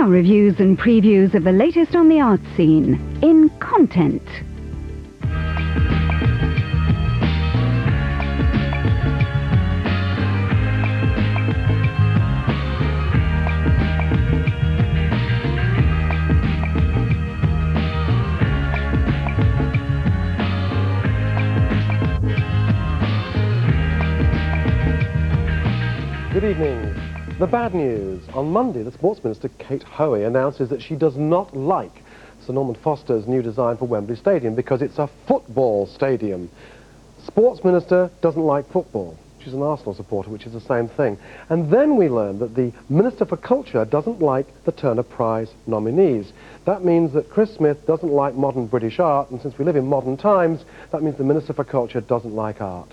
Now reviews and previews of the latest on the art scene in Content. Good evening. The bad news. On Monday, the Sports Minister, Kate Hoey, announces that she does not like Sir Norman Foster's new design for Wembley Stadium because it's a football stadium. Sports Minister doesn't like football. She's an Arsenal supporter, which is the same thing. And then we learn that the Minister for Culture doesn't like the Turner Prize nominees. That means that Chris Smith doesn't like modern British art, and since we live in modern times, that means the Minister for Culture doesn't like art.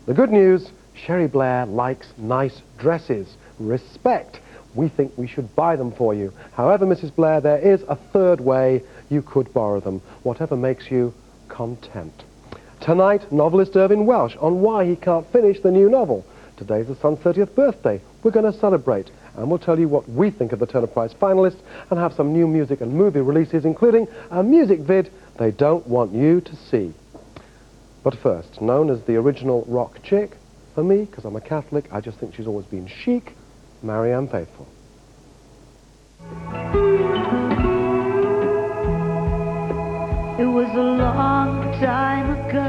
The good news, Sherry Blair likes nice dresses. Respect. We think we should buy them for you. However, Mrs. Blair, there is a third way you could borrow them, whatever makes you content. Tonight, novelist Irvine Welsh on why he can't finish the new novel. Today's the son's 30th birthday. We're going to celebrate, and we'll tell you what we think of the Turner Prize finalists and have some new music and movie releases, including a music vid they don't want you to see. But first, known as the original rock chick, for me, because I'm a Catholic, I just think she's always been chic, Marianne Faithfull. It was a long time ago.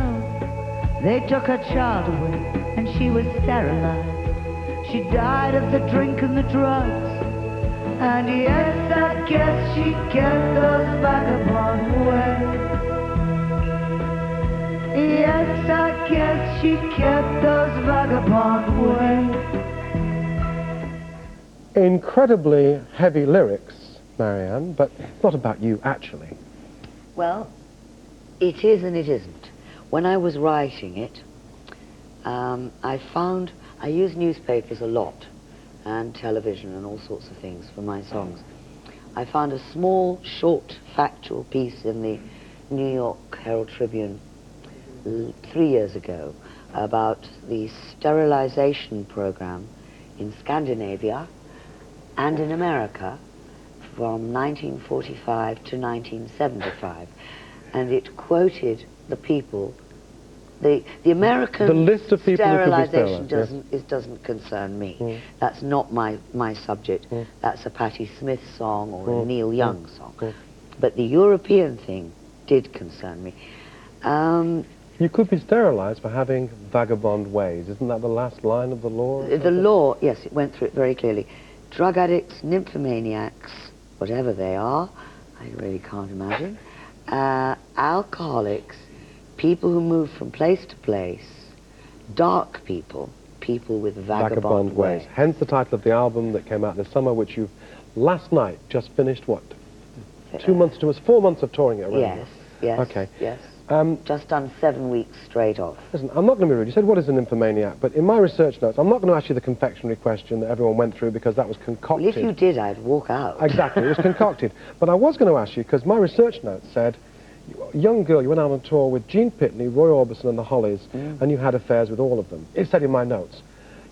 They took her child away and she was sterilized. She died of the drink and the drugs. And yes, I guess she kept those vagabond away. Yes, I guess she kept those vagabond away. Incredibly heavy lyrics, Marianne, but it's not about you, actually. Well, it is and it isn't. When I was writing it, I use newspapers a lot, and television and all sorts of things for my songs. I found a small, short, factual piece in the New York Herald Tribune 3 years ago about the sterilization program in Scandinavia and in America from 1945 to 1975, and it quoted the people. The American the list of people sterilization yes. doesn't concern me. That's not my subject. That's a Patti Smith song or a Neil Young song. But the European thing did concern me. You could be sterilized for having vagabond ways. Isn't that the last line of the law? The law, yes, it went through it very clearly. Drug addicts, nymphomaniacs, whatever they are, I really can't imagine, alcoholics, people who move from place to place, dark people, people with vagabond ways. Hence the title of the album that came out this summer, which you've last night just finished, what, 2 months to us, 4 months of touring it around? Yes, yes, okay. yes. Just done 7 weeks straight off. Listen, I'm not going to be rude. You said, what is an nymphomaniac? But in my research notes, I'm not going to ask you the confectionery question that everyone went through because that was concocted. Well, if you did, I'd walk out. Exactly, it was concocted. But I was going to ask you, because my research notes said, young girl, you went out on tour with Gene Pitney, Roy Orbison and the Hollies, and you had affairs with all of them. It said in my notes.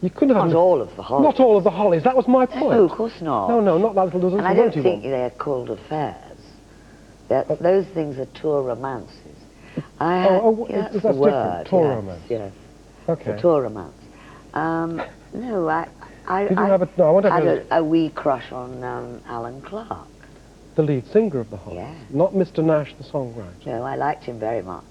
You couldn't have... Not all of the Hollies. Not all of the Hollies, that was my point. No, of course not. No, not that little... And I don't think they're called affairs. Those things are tour romances. That's the word. Different. Tour romance. Yes. Okay. The tour romance. No, I had a wee crush on Alan Clark. The lead singer of the Hollies. Yeah. Not Mr. Nash, the songwriter. No, I liked him very much.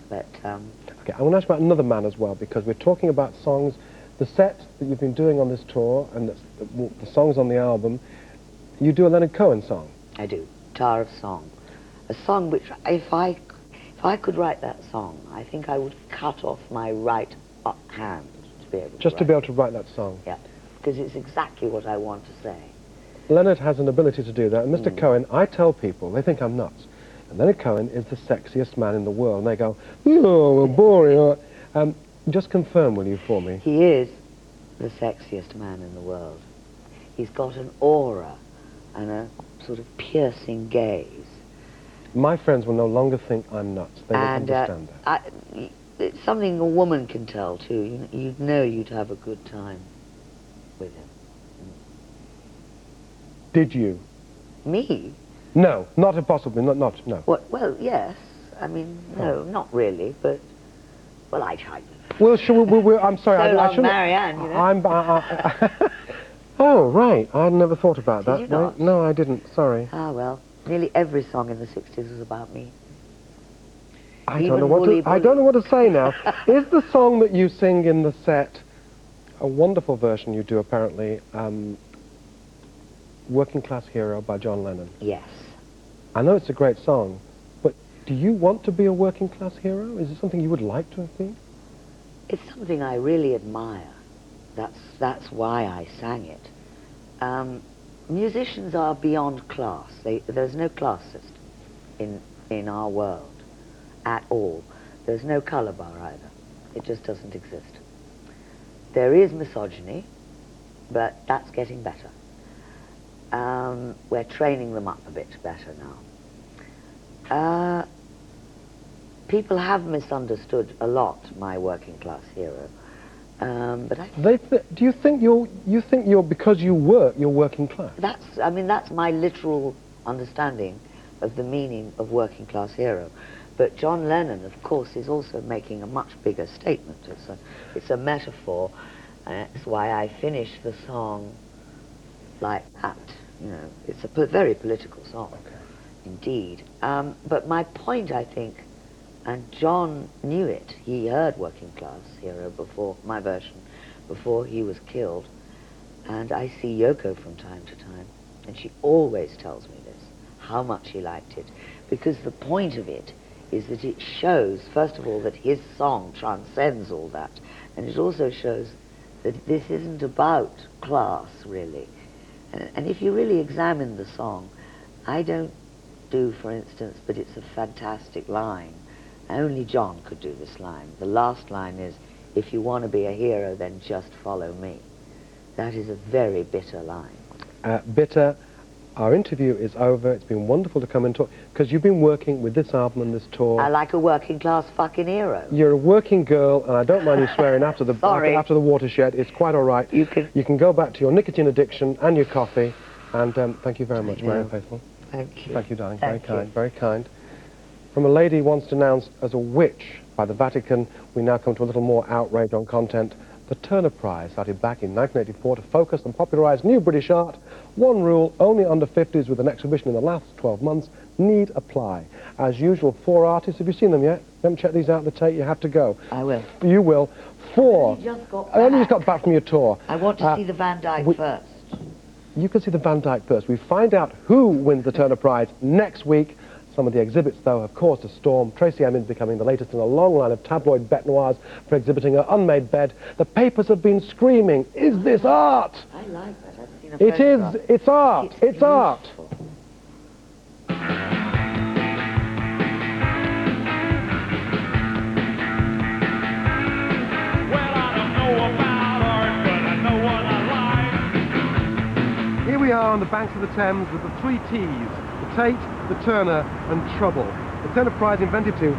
But okay, I want to ask about another man as well, because we're talking about songs, the set that you've been doing on this tour, and the songs on the album. You do a Leonard Cohen song. I do. Tower of Song. A song which, if I could write that song, I think I would cut off my right hand to be able to Just to be able to write that song? Yeah, because it's exactly what I want to say. Leonard has an ability to do that, and Mr. Cohen, I tell people, they think I'm nuts, and Leonard Cohen is the sexiest man in the world, and they go, oh, boring. Just confirm, will you, for me? He is the sexiest man in the world. He's got an aura and a sort of piercing gaze. My friends will no longer think I'm nuts. They will understand that. It's something a woman can tell, too. You'd know you'd have a good time with him. Did you? Me? No, not impossibly, no. What? Well, yes. I mean, no, not really, but, well, I tried. Well, I'm sorry, So I long, shouldn't... Marianne, you know. Oh, right, I'd never thought about that. Did you not? No, I didn't, sorry. Ah, well, nearly every song in the 60s was about me. I don't know what to say now. Is the song that you sing in the set a wonderful version you do, apparently, Working Class Hero by John Lennon? Yes. I know it's a great song, but do you want to be a working class hero? Is it something you would like to have been? It's something I really admire. That's why I sang it. Musicians are beyond class. There's no class system in our world at all. There's no colour bar either. It just doesn't exist. There is misogyny, but that's getting better. We're training them up a bit better now. People have misunderstood a lot my working class hero, but do you think you're because you work, you're working class? That's my literal understanding of the meaning of working class hero. But John Lennon, of course, is also making a much bigger statement. It's a metaphor. That's why I finish the song like that. You know, it's a very political song, indeed. But my point, I think, and John knew it. He heard Working Class Hero before my version, before he was killed. And I see Yoko from time to time, and she always tells me this, how much she liked it. Because the point of it is that it shows, first of all, that his song transcends all that. And it also shows that this isn't about class, really. And if you really examine the song, I don't do, for instance, but it's a fantastic line. Only John could do this line. The last line is, if you want to be a hero, then just follow me. That is a very bitter line. Bitter. Our interview is over. It's been wonderful to come and talk, because you've been working with this album and this tour. I like a working class fucking hero. You're a working girl, and I don't mind you swearing after the after the watershed. It's quite all right. You can go back to your nicotine addiction and your coffee. And thank you very much, Marianne Faithfull. Thank you. Thank you, darling. Thank Very kind. Very kind. From a lady once denounced as a witch by the Vatican, we now come to a little more outrage on content. The Turner Prize, started back in 1984 to focus and popularise new British art. One rule, only under 50s with an exhibition in the last 12 months need apply. As usual, 4 artists. Have you seen them yet? You haven't checked these out at the Tate? You have to go. I will. You will. 4. I only just got back from your tour. I want to see the Van Dyke first. You can see the Van Dyke first. We find out who wins the Turner Prize next week. Some of the exhibits, though, have caused a storm. Tracy Emin's becoming the latest in a long line of tabloid bête noirs for exhibiting her unmade bed. The papers have been screaming, is this art? I like that. I've seen a It is. It's art. It's art. Here we are on the banks of the Thames with the 3 T's, the Tate, the Turner and Trouble. The Turner Prize, invented to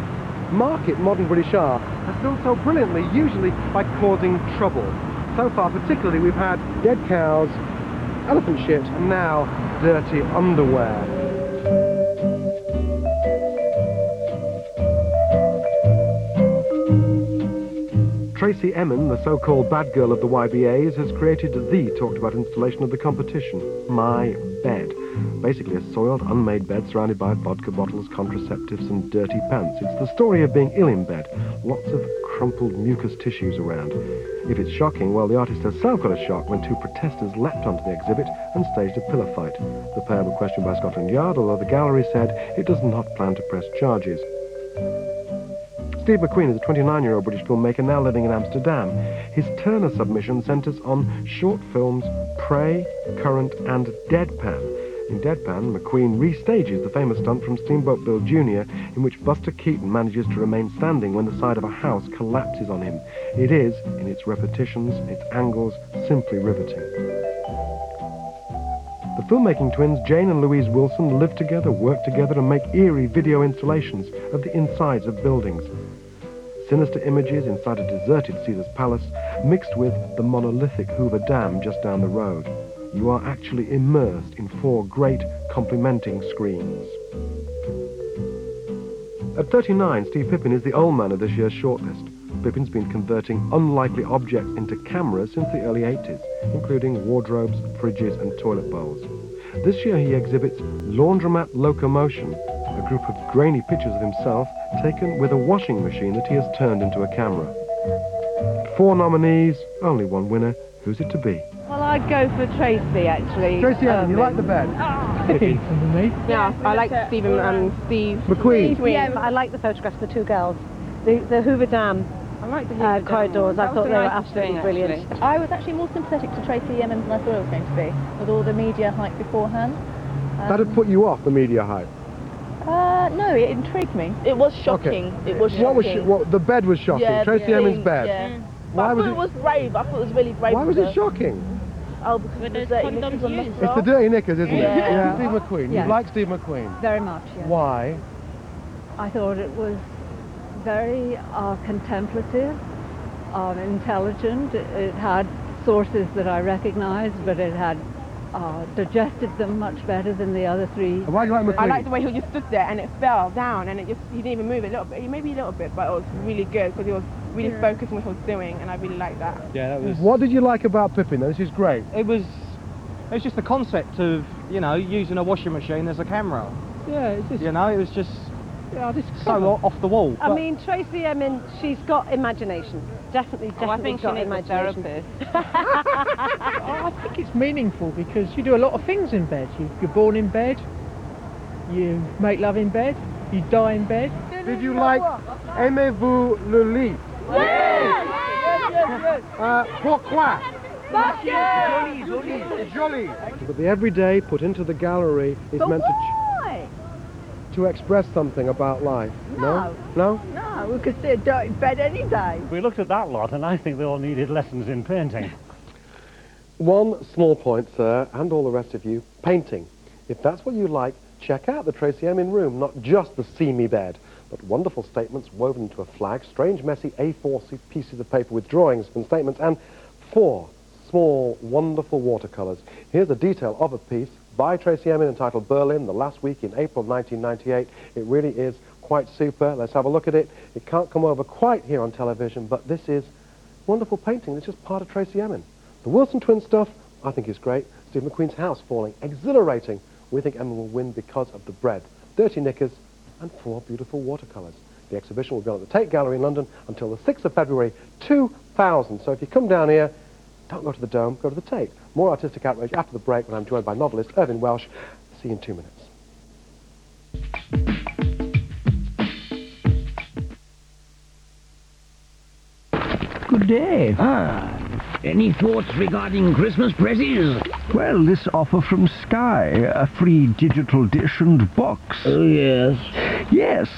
market modern British art, has done so brilliantly, usually by causing trouble. So far, particularly, we've had dead cows, elephant shit, and now dirty underwear. Tracy Emin, the so-called bad girl of the YBAs, has created the talked-about installation of the competition, My Bed. Basically a soiled, unmade bed surrounded by vodka bottles, contraceptives and dirty pants. It's the story of being ill in bed. Lots of crumpled mucous tissues around. If it's shocking, well, the artist herself got a shock when 2 protesters leapt onto the exhibit and staged a pillow fight. The pair were questioned by Scotland Yard, although the gallery said it does not plan to press charges. Steve McQueen is a 29-year-old British filmmaker now living in Amsterdam. His Turner submission centres on short films Prey, Current and Deadpan. In Deadpan, McQueen restages the famous stunt from Steamboat Bill Jr., in which Buster Keaton manages to remain standing when the side of a house collapses on him. It is, in its repetitions, its angles, simply riveting. The filmmaking twins Jane and Louise Wilson live together, work together and make eerie video installations of the insides of buildings. Sinister images inside a deserted Caesar's Palace, mixed with the monolithic Hoover Dam just down the road. you are actually immersed in 4 great complementing screens. At 39, Steve Pippin is the old man of this year's shortlist. Pippin's been converting unlikely objects into cameras since the early 80s, including wardrobes, fridges and toilet bowls. This year he exhibits Laundromat Locomotion, a group of grainy pictures of himself taken with a washing machine that he has turned into a camera. 4 nominees, only 1 winner. Who's it to be? Well, I'd go for Tracy, actually. Tracy Emin, you like the bed? Pippin for me. Yeah, I like Steve McQueen. Yeah, I like the photographs of the 2 girls. The Hoover Dam corridors, I thought they were absolutely brilliant. I was actually more sympathetic to Tracy Emin than I thought it was going to be, with all the media hype beforehand. That had put you off the media hype? No, it intrigued me. It was shocking. Okay. It was shocking. The bed was shocking. Yeah, Tracy Emin's bed. Yeah. Why was it was brave. I thought it was really brave. Why was it shocking? Oh, because it was dirty knickers on the It's the dirty knickers, isn't it? Yeah. Steve McQueen. Yeah. You like Steve McQueen? Very much, yes. Why? I thought it was very contemplative, intelligent. It had sources that I recognized, but it had digested them much better than the other 3. Why do you like McQueen? I like the way he just stood there and it fell down and he didn't even move a little bit, maybe a little bit, but it was really good because he was really focused on what he was doing and I really liked that. Yeah, that was. What did you like about Pippin? This is great. It was just the concept of, you know, using a washing machine as a camera. Yeah, it's just... You know, it was just Yeah, so off the wall. I mean, Tracy Emin, she's got imagination. Definitely I think she got needs a imagination. therapist. I think it's meaningful because you do a lot of things in bed. You're born in bed, you make love in bed, you die in bed. Did you like Aimez-vous le lit? Yes! Pourquoi? Joli. But the everyday put into the gallery is meant to express something about life. No? No? No, we could stay dirty in bed any day. We looked at that lot and I think they all needed lessons in painting. One small point, sir, and all the rest of you, painting. If that's what you like, check out the Tracy Emin room, not just the see-me bed, but wonderful statements woven into a flag, strange, messy A4 pieces of paper with drawings and statements, and 4 small, wonderful watercolours. Here's a detail of a piece by Tracy Emin entitled Berlin, the last week in April 1998. It really is quite super. Let's have a look at it. It can't come over quite here on television, but this is wonderful painting. It's just part of Tracy Emin. The Wilson twin stuff, I think is great. Steve McQueen's house falling, exhilarating. We think Emin will win because of the bread, dirty knickers, and 4 beautiful watercolours. The exhibition will be on at the Tate Gallery in London until the 6th of February 2000. So if you come down here, don't go to the Dome, go to the Tate. More artistic outrage after the break when I'm joined by novelist Irvine Welsh. See you in 2 minutes. Good day. Any thoughts regarding Christmas presses? Well, this offer from Sky, a free digital dish and box. Oh, yes. Yes.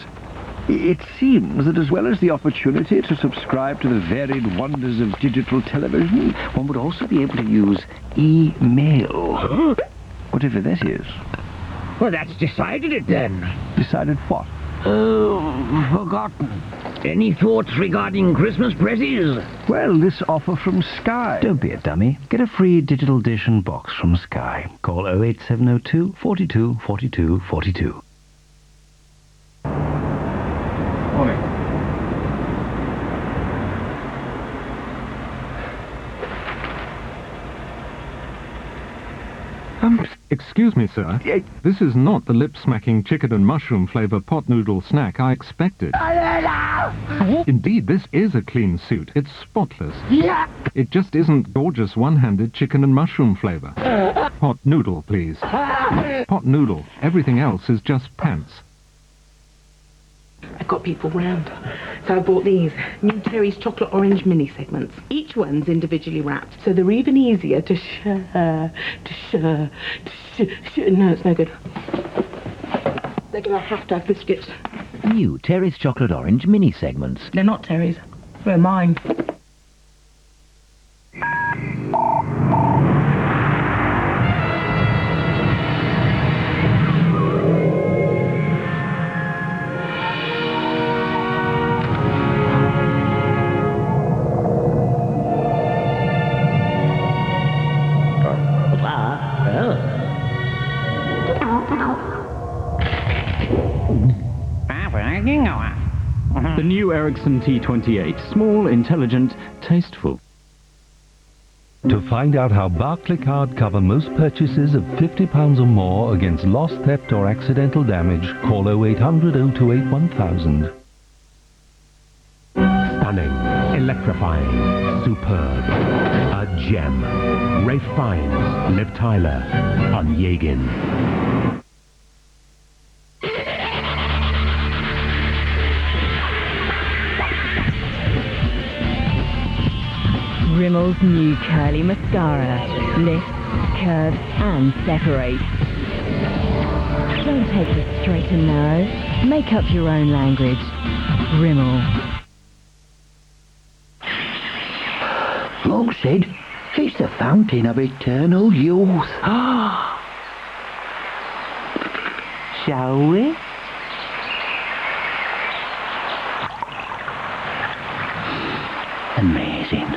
It seems that as well as the opportunity to subscribe to the varied wonders of digital television, one would also be able to use email. Whatever that is. Well, that's decided it then. Decided what? Oh, forgotten. Any thoughts regarding Christmas presses? Well, this offer from Sky. Don't be a dummy. Get a free digital dish and box from Sky. Call 08702 42 42 42. Morning. Excuse me, sir. This is not the lip-smacking chicken and mushroom flavour pot noodle snack I expected. Indeed, this is a clean suit. It's spotless. It just isn't gorgeous one-handed chicken and mushroom flavour. Pot noodle, please. Pot noodle. Everything else is just pants. I've got people round. So I bought these new Terry's chocolate orange mini segments. Each one's individually wrapped, so they're even easier to share. No, it's no good. They're gonna have to have biscuits. New Terry's chocolate orange mini segments. They're not Terry's. They're mine. The new Ericsson T28. Small, intelligent, tasteful. To find out how Barclaycard cover most purchases of £50 or more against loss, theft or accidental damage, call 0800 028 1000. Stunning, electrifying, superb. A gem. Rafe Fiennes, Liv Tyler, on Yegin. Rimmel's new curly mascara. Lifts, curves and separates. Don't take the straight and narrow. Make up your own language. Rimmel. Folk said it's the fountain of eternal youth. Shall we? Amazing.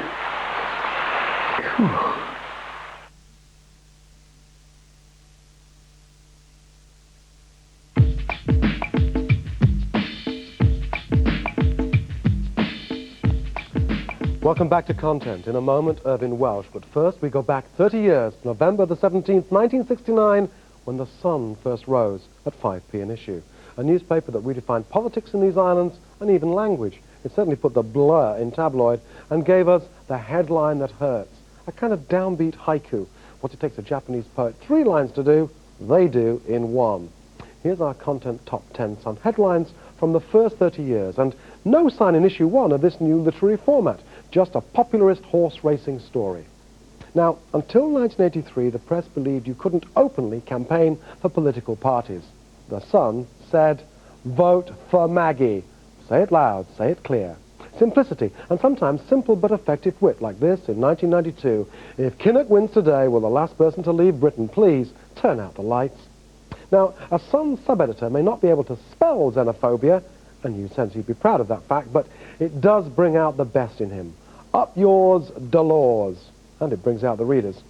Welcome back to Content. In a moment, Irvine Welsh. But first, we go back 30 years, November the 17th, 1969, when the sun first rose at 5p an issue. A newspaper that redefined politics in these islands and even language. It certainly put the blur in tabloid and gave us the headline that hurts. A kind of downbeat haiku. What it takes a Japanese poet 3 lines to do, they do in 1. Here's our Content Top 10 some headlines from the first 30 years, and no sign in issue 1 of this new literary format, just a popularist horse racing story. Now, until 1983, the press believed you couldn't openly campaign for political parties. The Sun said, vote for Maggie. Say it loud, say it clear. Simplicity, and sometimes simple but effective wit, like this in 1992. If Kinnock wins today, will the last person to leave Britain please turn out the lights? Now, a Sun sub-editor may not be able to spell xenophobia, and you'd sense he'd be proud of that fact, but it does bring out the best in him. Up yours, Dolores. And it brings out the readers.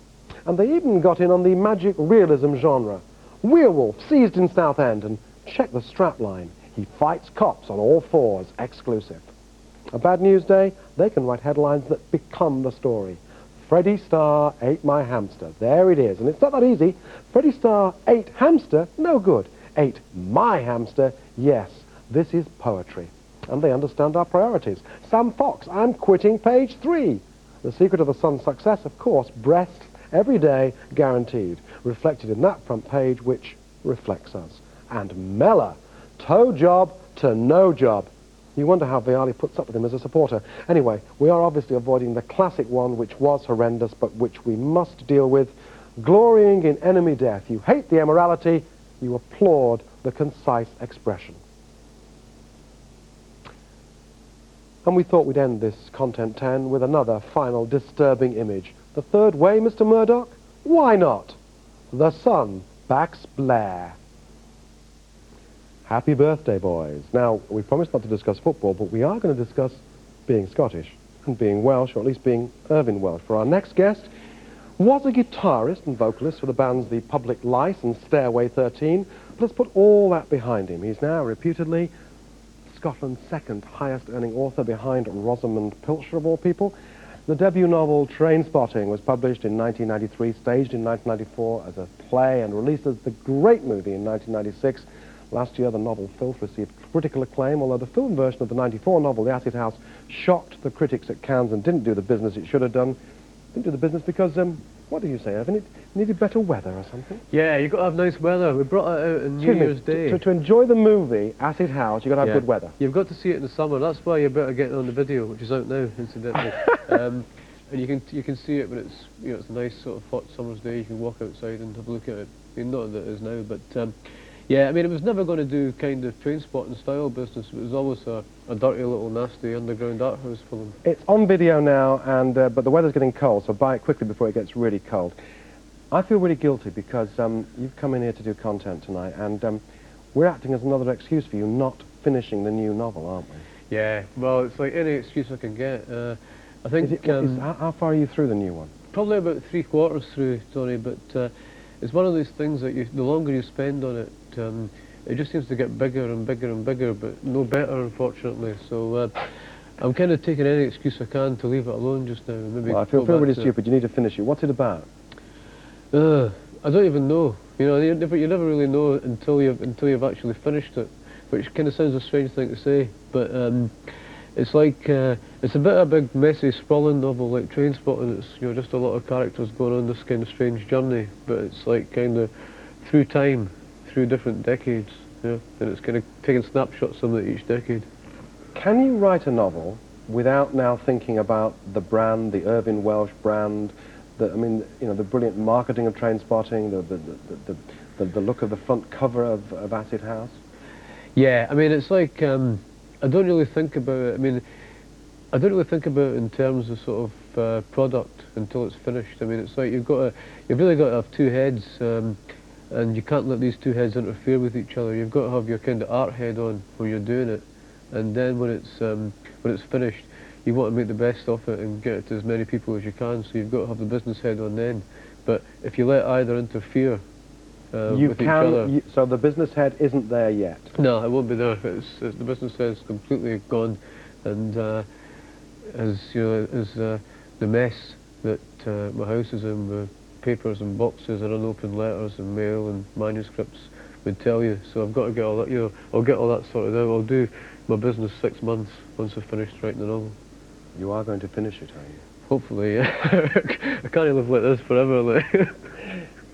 And they even got in on the magic realism genre. Werewolf seized in Southend, and check the strapline. He fights cops on all fours, exclusive. A bad news day, they can write headlines that become the story. Freddie Starr ate my hamster. There it is. And it's not that easy. Freddie Starr ate hamster, no good. Ate my hamster, yes. This is poetry. And they understand our priorities. Sam Fox, I'm quitting page 3. The secret of the Sun's success, of course, breasts every day guaranteed. Reflected in that front page, which reflects us. And Mellor, toe job to no job. You wonder how Vialli puts up with him as a supporter. Anyway, we are obviously avoiding the classic one, which was horrendous, but which we must deal with. Glorying in enemy death. You hate the immorality, you applaud the concise expression. And we thought we'd end this Content 10 with another final disturbing image. The third way, Mr. Murdoch? Why not? The Sun backs Blair. Happy birthday, boys. Now, we promised not to discuss football, but we are going to discuss being Scottish and being Welsh, or at least being Irvine Welsh. For our next guest, was a guitarist and vocalist for the bands The Public Lice and Stairway 13. But let's put all that behind him. He's now reputedly Scotland's second highest earning author behind Rosamund Pilcher, of all people. The debut novel Trainspotting was published in 1993, staged in 1994 as a play, and released as the great movie in 1996. Last year, the novel Filth received critical acclaim, although the film version of the 94 novel, The Acid House, shocked the critics at Cannes and didn't do the business it should have done. Didn't do the business because, what do you say, Irvine? It needed better weather or something? Yeah, you've got to have nice weather. We brought it out on New Year's Day. To enjoy the movie, Acid House, you've got to have good weather. You've got to see it in the summer. That's why you're better getting on the video, which is out now, incidentally. And you can see it when it's, it's a nice sort of hot summer's day. You can walk outside and have a look at it. I mean, not that it is now, but yeah, I mean, it was never going to do kind of Trainspotting style business. It was always a dirty little nasty underground art house for them. It's on video now, and but the weather's getting cold, so buy it quickly before it gets really cold. I feel really guilty because you've come in here to do content tonight, and we're acting as another excuse for you not finishing the new novel, aren't we? Yeah, well, it's like any excuse I can get. I think... how far are you through the new one? Probably about 3/4 through, Tony, but it's one of those things that the longer you spend on it, it just seems to get bigger and bigger and bigger, but no better, unfortunately. So I'm kind of taking any excuse I can to leave it alone just now. Maybe well, I feel really stupid. You need to finish it. What's it about? I don't even know. You know, you never really know until you've actually finished it, which kind of sounds a strange thing to say, but it's like it's a bit of a big, messy, sprawling novel like Trainspotting. It's, you know, just a lot of characters going on this kind of strange journey, but it's like kind of through time, through different decades, you know, and it's kind of taking snapshots of it each decade. Can you write a novel without now thinking about the brand, the Irvine Welsh brand, I mean, you know, the brilliant marketing of Trainspotting, the look of the front cover of Acid House? Yeah, I mean, it's like, I don't really think about it. I mean, I don't really think about it in terms of sort of product until it's finished. I mean, it's like you've really got to have two heads, and you can't let these two heads interfere with each other. You've got to have your kind of art head on when you're doing it, and then when it's finished, you want to make the best of it and get it to as many people as you can. So you've got to have the business head on then. But if you let either interfere with each other, so the business head isn't there yet. No, it won't be there. The business head's completely gone, and as you know, as the mess that my house is in, with papers and boxes and unopened letters and mail and manuscripts would tell you. So I've got to get all that. You know, I'll get all that sorted out. I'll do my business 6 months once I've finished writing the novel. You are going to finish it, are you? Hopefully, yeah. I can't live like this forever. Like.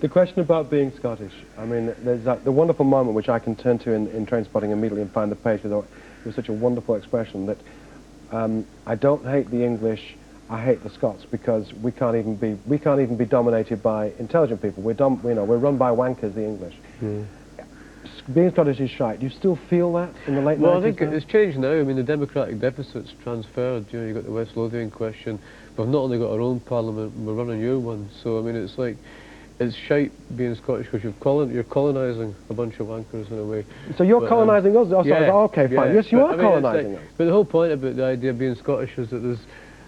The question about being Scottish, I mean, there's the wonderful moment which I can turn to in Trainspotting immediately and find the page with such a wonderful expression that I don't hate the English, I hate the Scots, because we can't even be dominated by intelligent people. We're run by wankers, the English. Yeah. Being Scottish is shite. Do you still feel that in the late 90s? Well, I think it's changed now. I mean, the democratic deficit's transferred. You know, you've got the West Lothian question. We've not only got our own parliament, we're running your one. So, I mean, it's like, it's shite being Scottish because you're colonising a bunch of wankers in a way. So you're colonising us? Oh, yeah, okay, fine. Yeah. Yes, you are colonising us. But the whole point about the idea of being Scottish is that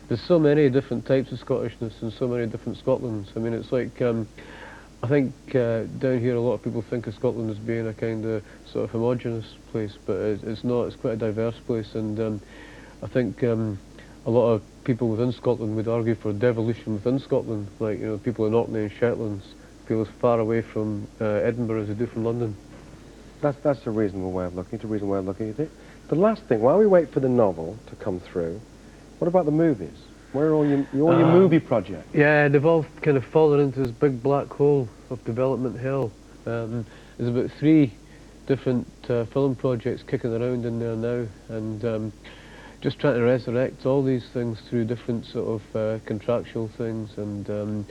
there's so many different types of Scottishness and so many different Scotlands. I mean, it's like, I think down here a lot of people think of Scotland as being a kind of sort of homogenous place, but it's not. It's quite a diverse place, and I think a lot of people within Scotland would argue for devolution within Scotland. Like, you know, people in Orkney and Shetlands feel as far away from Edinburgh as they do from London. That's a reasonable way of looking. It's a reasonable way of looking at it. The last thing, while we wait for the novel to come through, what about the movies? Where are all your movie projects? Yeah, they've all kind of fallen into this big black hole of development hell. There's about 3 different film projects kicking around in there now, and just trying to resurrect all these things through different sort of contractual things, and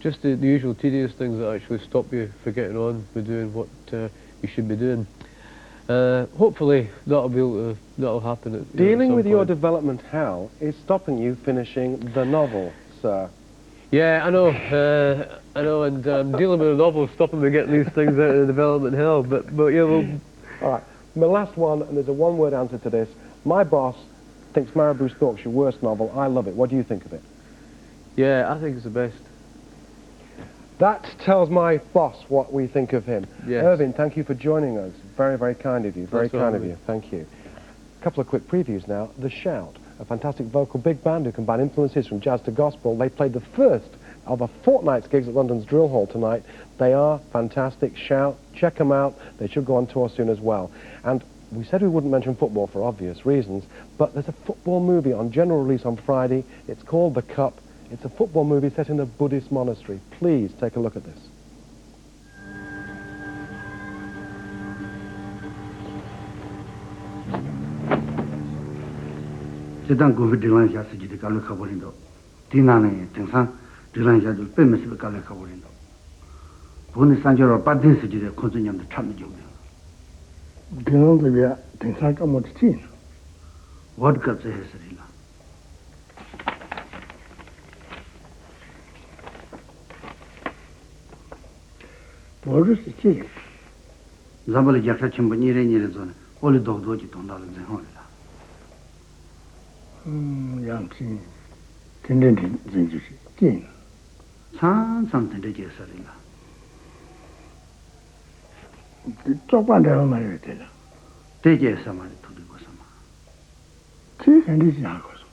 just the usual tedious things that actually stop you from getting on with doing what you should be doing. Hopefully that'll happen. Dealing with your development hell is stopping you finishing the novel, sir. Yeah, I know, and dealing with a novel is stopping me getting these things out of the development hell. But yeah, well. All right, my last one, and there's a one-word answer to this. My boss thinks Marabou Stork's your worst novel. I love it. What do you think of it? Yeah, I think it's the best. That tells my boss what we think of him. Yes. Irvine, thank you for joining us. Very, very kind of you. Very kind of you. Thank you. A couple of quick previews now. The Shout, a fantastic vocal big band who combine influences from jazz to gospel. They played the first of a fortnight's gigs at London's Drill Hall tonight. They are fantastic. Shout, check them out. They should go on tour soon as well. And we said we wouldn't mention football for obvious reasons, but there's a football movie on general release on Friday. It's called The Cup. It's a football movie set in a Buddhist monastery. Please take a look at this. Sedan go dilan ja se de kalu khaborindo tinane tensan dilan ja du pe mesi kalu khaborindo boni sanjoro padin se de konzunyam de cham jo dilan de ya tensan ka motin what ka se hesrila boru se chi zabale jakha chimbani re ni re zone oli dogdo ji tondal de hola 양치 텐덴 진주시 진 산산 텐데 제서리나 쪽반대로 말했대요. 대제에서만 두리고서만. 지현이지 않고서.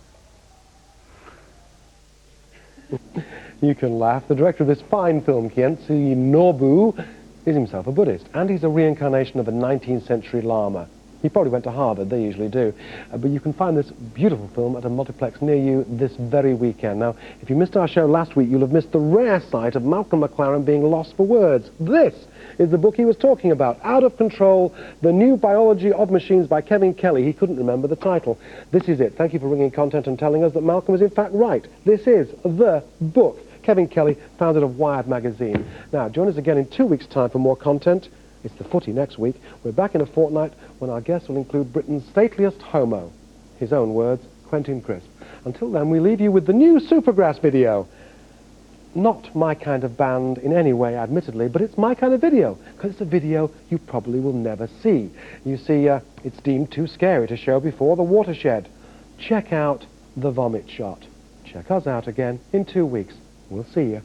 You can laugh. The director of this fine film, Kyensi Nobu, is himself a Buddhist, and he's a reincarnation of a 19th century Lama. He probably went to Harvard, they usually do. But you can find this beautiful film at a multiplex near you this very weekend. Now, if you missed our show last week, you'll have missed the rare sight of Malcolm McLaren being lost for words. This is the book he was talking about, Out of Control, The New Biology of Machines by Kevin Kelly. He couldn't remember the title. This is it. Thank you for bringing content and telling us that Malcolm is in fact right. This is the book. Kevin Kelly, founder of Wired magazine. Now, join us again in 2 weeks' time for more content. It's the footy next week. We're back in a fortnight when our guest will include Britain's stateliest homo. His own words, Quentin Crisp. Until then, we leave you with the new Supergrass video. Not my kind of band in any way, admittedly, but it's my kind of video, because it's a video you probably will never see. You see, it's deemed too scary to show before the watershed. Check out The Vomit Shot. Check us out again in 2 weeks. We'll see you.